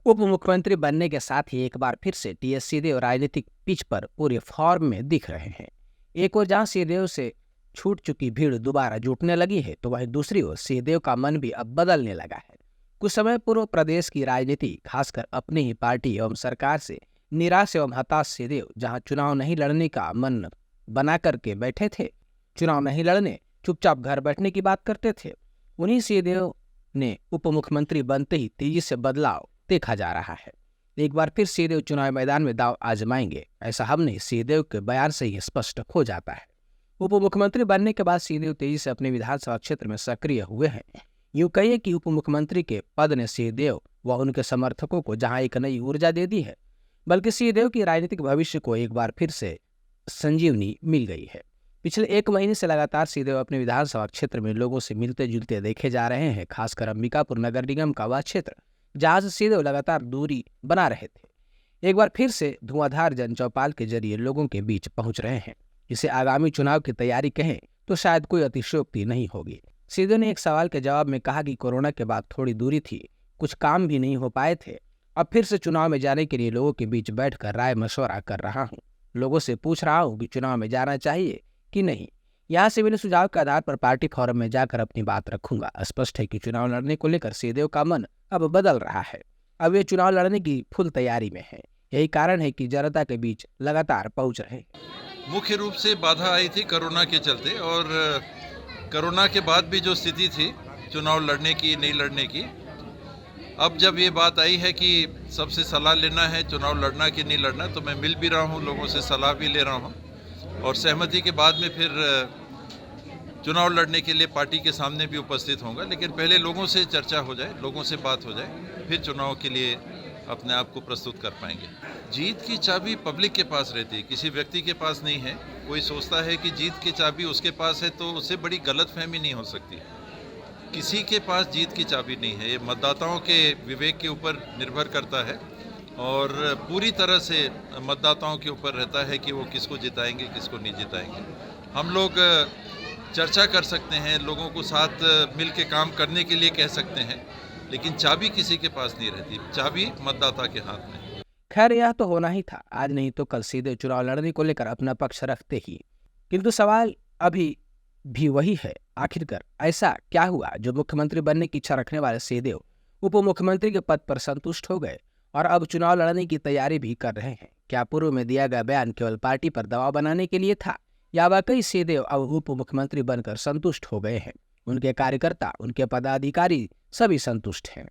उप मुख्यमंत्री बनने के साथ ही एक बार फिर से टीएस सिंहदेव राजनीतिक पिच पर पूरे फॉर्म में दिख रहे हैं। एक ओर जहां सिंहदेव से छूट चुकी भीड़ दोबारा जुटने लगी है, तो वहीं दूसरी ओर सिंहदेव का मन भी अब बदलने लगा है। कुछ समय पूर्व प्रदेश की राजनीति, खासकर अपनी ही पार्टी एवं सरकार से निराश एवं हताश सिंहदेव जहां चुनाव नहीं लड़ने का मन बना करके बैठे थे, चुनाव नहीं लड़ने, चुपचाप घर बैठने की बात करते थे, उन्हीं सिंहदेव ने उप मुख्यमंत्री बनते ही तेजी से बदलाव देखा जा रहा है। एक बार फिर सिंहदेव चुनाव मैदान में दांव आजमाएंगे, ऐसा हमने सिंहदेव के बयान से ही स्पष्ट हो जाता है। उप मुख्यमंत्री बनने के बाद सिंहदेव तेजी से अपने विधानसभा क्षेत्र में सक्रिय हुए हैं। यूं कहिए कि उप मुख्यमंत्री के पद ने सिंहदेव व उनके समर्थकों को जहां एक नई ऊर्जा दे दी है, बल्कि सिंहदेव की राजनीतिक भविष्य को एक बार फिर से संजीवनी मिल गई है। पिछले एक महीने से लगातार सिंहदेव अपने विधानसभा क्षेत्र में लोगों से मिलते जुलते देखे जा रहे हैं, खासकर अंबिकापुर नगर निगम का वह क्षेत्र जहां से सिंहदेव लगातार दूरी बना रहे थे, एक बार फिर से धुआंधार जनचौपाल के जरिए लोगों के बीच पहुंच रहे हैं। इसे आगामी चुनाव की तैयारी कहें तो शायद कोई अतिशयोक्ति नहीं होगी। सिंहदेव ने एक सवाल के जवाब में कहा कि कोरोना के बाद थोड़ी दूरी थी, कुछ काम भी नहीं हो पाए थे, अब फिर से चुनाव में जाने के लिए लोगों के बीच बैठकर राय मशवरा कर रहा हूँ। लोगों से पूछ रहा हूँ कि चुनाव में जाना चाहिए कि नहीं। यहाँ से मिले सुझाव के आधार पर पार्टी फोरम में जाकर अपनी बात रखूंगा। स्पष्ट है कि चुनाव लड़ने को लेकर सिंहदेव का मन अब बदल रहा है। अब ये चुनाव लड़ने की फुल तैयारी में है। यही कारण है कि जनता के बीच लगातार पहुंच रहे। मुख्य रूप से बाधा आई थी कोरोना के चलते, और कोरोना के बाद भी जो स्थिति थी चुनाव लड़ने की नहीं लड़ने की, अब जब ये बात आई है कि सबसे सलाह लेना है चुनाव लड़ना कि नहीं लड़ना, तो मैं मिल भी रहा हूँ, लोगों से सलाह भी ले रहा हूँ, और सहमति के बाद में फिर चुनाव लड़ने के लिए पार्टी के सामने भी उपस्थित होऊंगा। लेकिन पहले लोगों से चर्चा हो जाए, लोगों से बात हो जाए, फिर चुनाव के लिए अपने आप को प्रस्तुत कर पाएंगे। जीत की चाबी पब्लिक के पास रहती है, किसी व्यक्ति के पास नहीं है। कोई सोचता है कि जीत की चाबी उसके पास है तो उससे बड़ी गलतफहमी नहीं हो सकती। किसी के पास जीत की चाबी नहीं है, ये मतदाताओं के विवेक के ऊपर निर्भर करता है, और पूरी तरह से मतदाताओं के ऊपर रहता है कि वो किसको जिताएंगे, किसको नहीं जिताएंगे। हम लोग चर्चा कर सकते हैं, लोगों को साथ मिल के काम करने के लिए कह सकते हैं, लेकिन चाबी किसी के पास नहीं रहती, चाबी मतदाता के हाथ में। खैर, यह तो होना ही था, आज नहीं तो कल सीधे चुनाव लड़ने को लेकर अपना पक्ष रखते ही। किंतु सवाल अभी भी वही है, आखिरकार ऐसा क्या हुआ जो मुख्यमंत्री बनने की इच्छा रखने वाले सिंहदेव उप मुख्यमंत्री के पद पर संतुष्ट हो गए और अब चुनाव लड़ने की तैयारी भी कर रहे हैं। क्या पूर्व में दिया गया बयान केवल पार्टी पर दबाव बनाने के लिए था, या वाकई सिंहदेव अब उप मुख्यमंत्री बनकर संतुष्ट हो गए हैं? उनके कार्यकर्ता, उनके पदाधिकारी सभी संतुष्ट हैं।